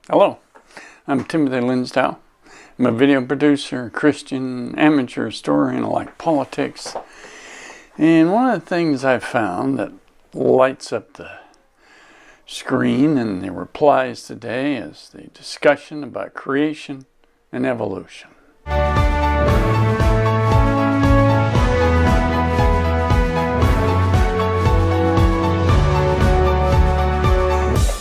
Hello, I'm Timothy Linsdau. I'm a video producer, Christian, amateur historian. I like politics. And one of the things I found that lights up the screen and the replies today is the discussion about creation and evolution.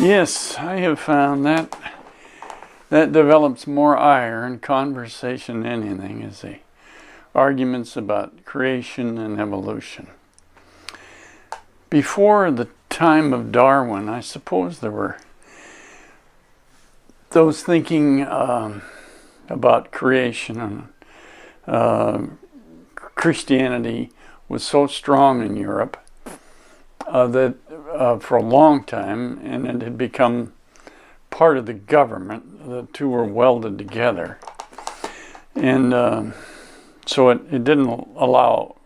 Yes, I have found that develops more ire in conversation than anything is the arguments about creation and evolution. Before the time of Darwin, I suppose there were those thinking about creation, and Christianity was so strong in Europe that for a long time, and it had become part of the government. The two were welded together, and so it didn't allow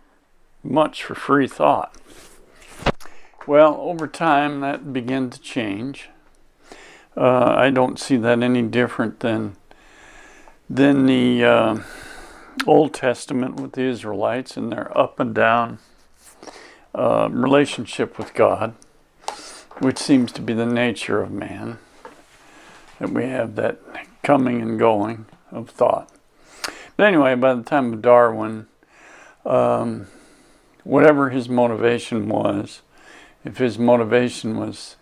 much for free thought. Well, over time that began to change. I don't see that any different than the Old Testament with the Israelites and their up and down relationship with God, which seems to be the nature of man, that we have that coming and going of thought. But anyway, by the time of Darwin, whatever his motivation was, if his motivation was,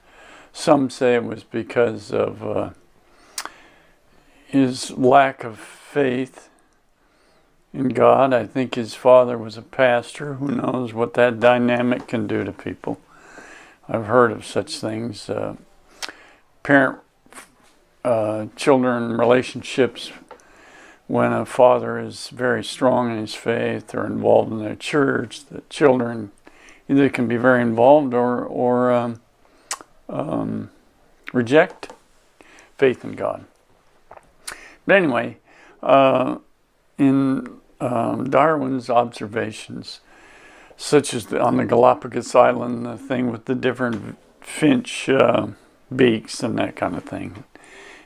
some say it was because of his lack of faith in God. I think his father was a pastor. Who knows what that dynamic can do to people. I've heard of such things. Parent-children relationships, when a father is very strong in his faith or involved in their church, the children either can be very involved or reject faith in God. But anyway, in Darwin's observations, such as on the Galapagos Island, the thing with the different finch beaks and that kind of thing,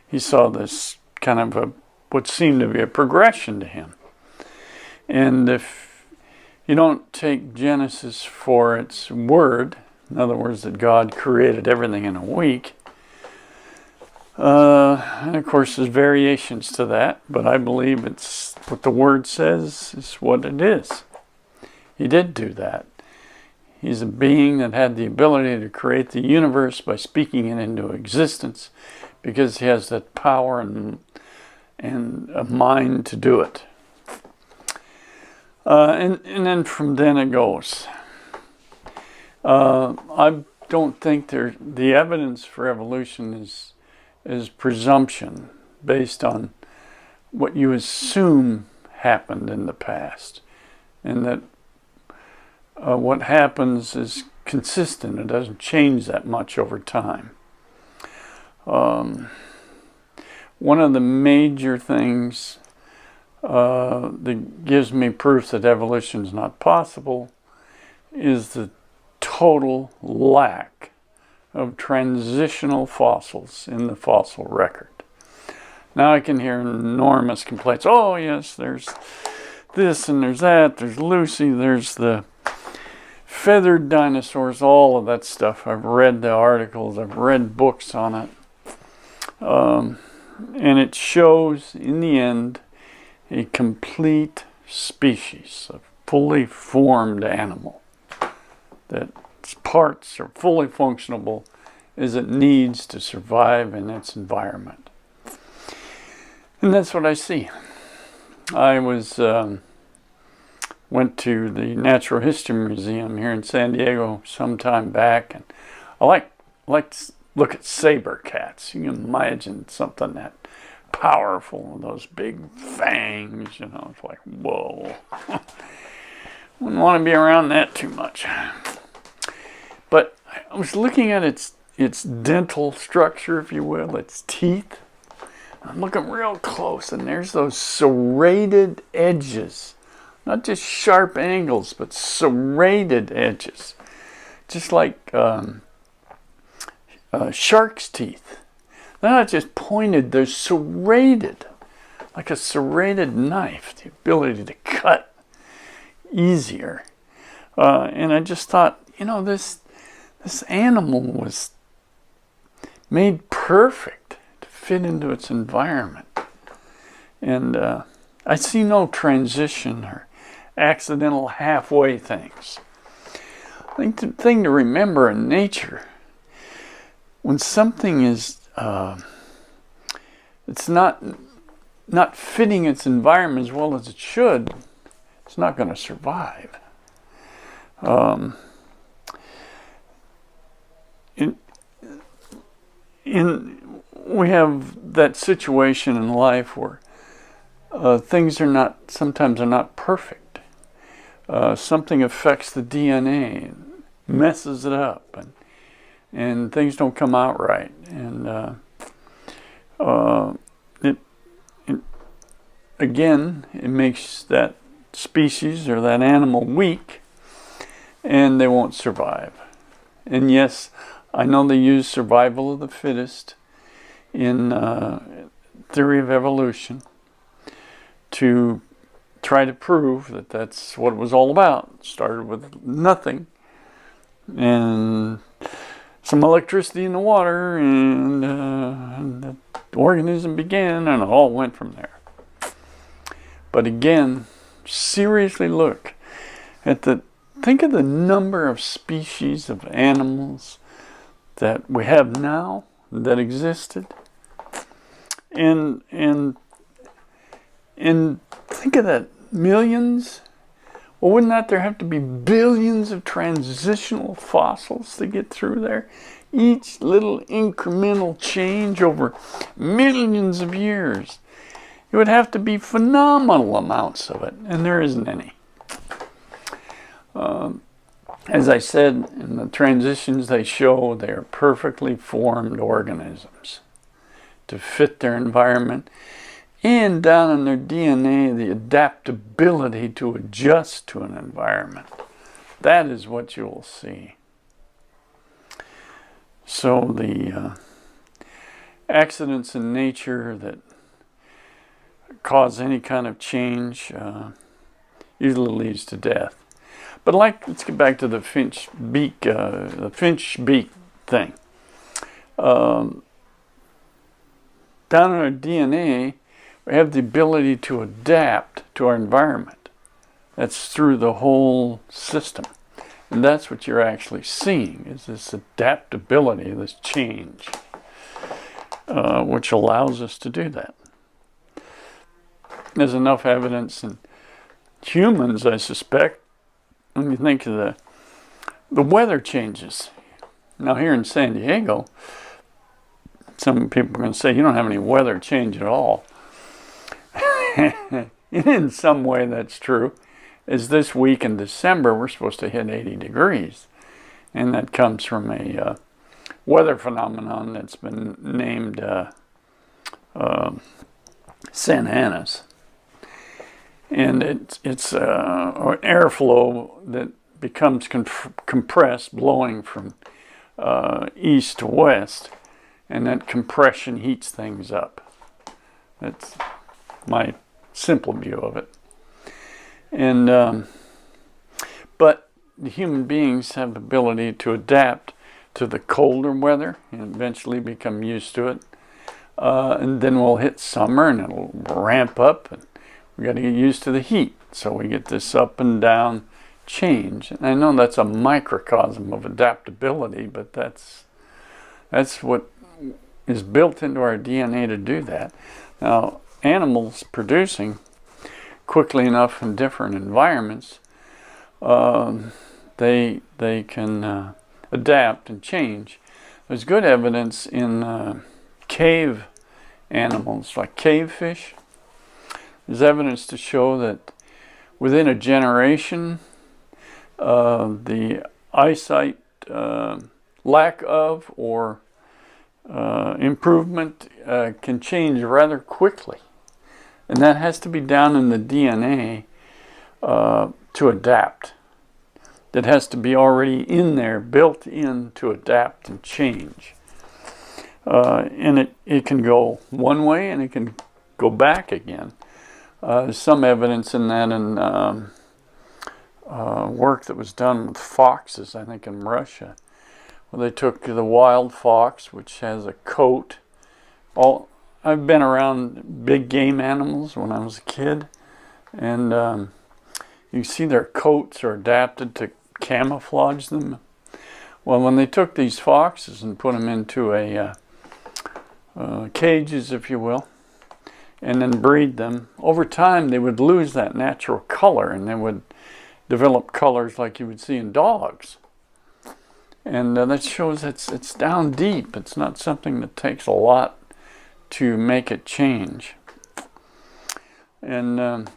he saw this kind of what seemed to be a progression to him. And if you don't take Genesis for its word, in other words, that God created everything in a week, and of course there's variations to that, but I believe it's what the word says is what it is. He did do that. He's a being that had the ability to create the universe by speaking it into existence, because he has that power and a mind to do it. And then from then it goes. I don't think the evidence for evolution is presumption based on what you assume happened in the past, and that what happens is consistent. It doesn't change that much over time. One of the major things that gives me proof that evolution is not possible is the total lack of transitional fossils in the fossil record. Now I can hear enormous complaints. Oh yes, there's this and there's that, there's Lucy, there's the feathered dinosaurs, all of that stuff. I've read the articles, I've read books on it. And it shows, in the end, a complete species, a fully formed animal, that its parts are fully functional as it needs to survive in its environment. And that's what I see. I went to the Natural History Museum here in San Diego some time back, and I like to look at SaberCats. You can imagine something that powerful, those big fangs, it's like, whoa. Wouldn't want to be around that too much. But I was looking at its dental structure, if you will, its teeth. I'm looking real close, and there's those serrated edges. Not just sharp angles, but serrated edges. Just like shark's teeth. They're not just pointed, they're serrated, like a serrated knife, the ability to cut easier. And I just thought, this animal was made perfect to fit into its environment. And I see no transition or accidental halfway things. I think the thing to remember in nature, when something is it's not fitting its environment as well as it should, it's not going to survive. We have that situation in life where things sometimes are not perfect. Something affects the DNA and messes it up, and things don't come out right. And it makes that species or that animal weak, and they won't survive. And yes, I know they use survival of the fittest in theory of evolution to try to prove that that's what it was all about. It started with nothing and some electricity in the water, and the organism began, and it all went from there. But again, seriously look at think of the number of species of animals that we have now that existed, and think of that, millions. Well, wouldn't there have to be billions of transitional fossils to get through there? Each little incremental change over millions of years. It would have to be phenomenal amounts of it, and there isn't any. As I said, in the transitions they show, they are perfectly formed organisms to fit their environment, and down in their DNA, the adaptability to adjust to an environment. That is what you will see. So the accidents in nature that cause any kind of change usually leads to death. But let's get back to the finch beak thing. Down in our DNA, we have the ability to adapt to our environment. That's through the whole system. And that's what you're actually seeing, is this adaptability, this change, which allows us to do that. There's enough evidence in humans, I suspect, when you think of the weather changes. Now here in San Diego, some people are going to say, you don't have any weather change at all. In some way that's true. As this week in December, we're supposed to hit 80 degrees. And that comes from a weather phenomenon that's been named Santa Ana's. And it's an airflow that becomes compressed, blowing from east to west, and that compression heats things up. That's my simple view of it. And but the human beings have the ability to adapt to the colder weather and eventually become used to it. And then we'll hit summer and it'll ramp up, and we got to get used to the heat. So we get this up and down change. And I know that's a microcosm of adaptability, but that's what is built into our DNA to do that. Now, animals producing quickly enough in different environments, they can adapt and change. There's good evidence in cave animals like cave fish. There's evidence to show that within a generation, the eyesight lack of or improvement can change rather quickly. And that has to be down in the DNA to adapt. That has to be already in there, built in to adapt and change. and it can go one way and it can go back again. There's some evidence in that in work that was done with foxes, I think in Russia. Well, they took the wild fox, which has a coat. I've been around big game animals when I was a kid, and you see their coats are adapted to camouflage them. Well, when they took these foxes and put them into cages, if you will, and then breed them, over time they would lose that natural color, and they would develop colors like you would see in dogs. And that shows it's down deep. It's not something that takes a lot to make it change. And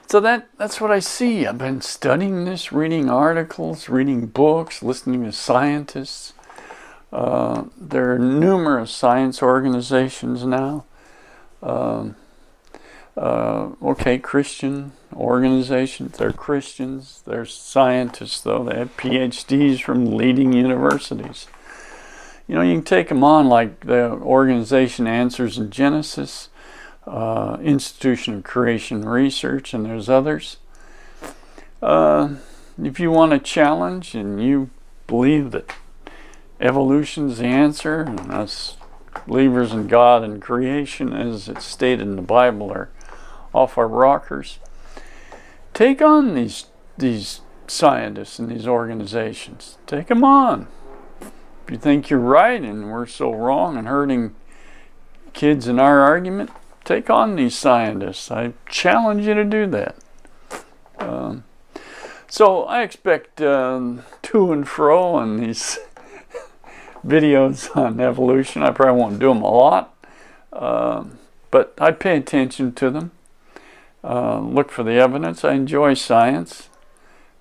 so that's what I see. I've been studying this, reading articles, reading books, listening to scientists. There are numerous science organizations now. Christian organizations. They're Christians. They're scientists, though. They have PhDs from leading universities. You know, you can take them on like the organization Answers in Genesis, Institution of Creation Research, and there's others. If you want a challenge and you believe that evolution's the answer, and us believers in God and creation, as it's stated in the Bible, are off our rockers, take on these scientists and these organizations. Take them on. If you think you're right and we're so wrong and hurting kids in our argument, take on these scientists. I challenge you to do that. So I expect to and fro on these videos on evolution. I probably won't do them a lot, but I pay attention to them. Look for the evidence. I enjoy science.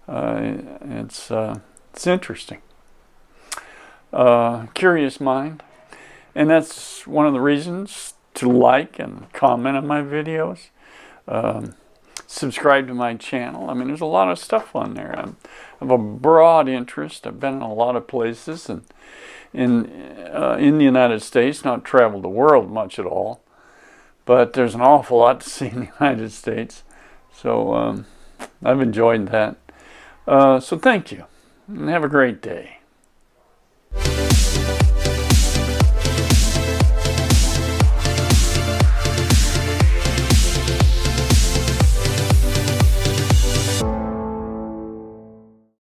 It's interesting. Curious mind. And that's one of the reasons to like and comment on my videos. Subscribe to my channel. I mean, there's a lot of stuff on there. I have a broad interest. I've been in a lot of places, and in the United States, not traveled the world much at all. But there's an awful lot to see in the United States. So I've enjoyed that. So thank you, and have a great day.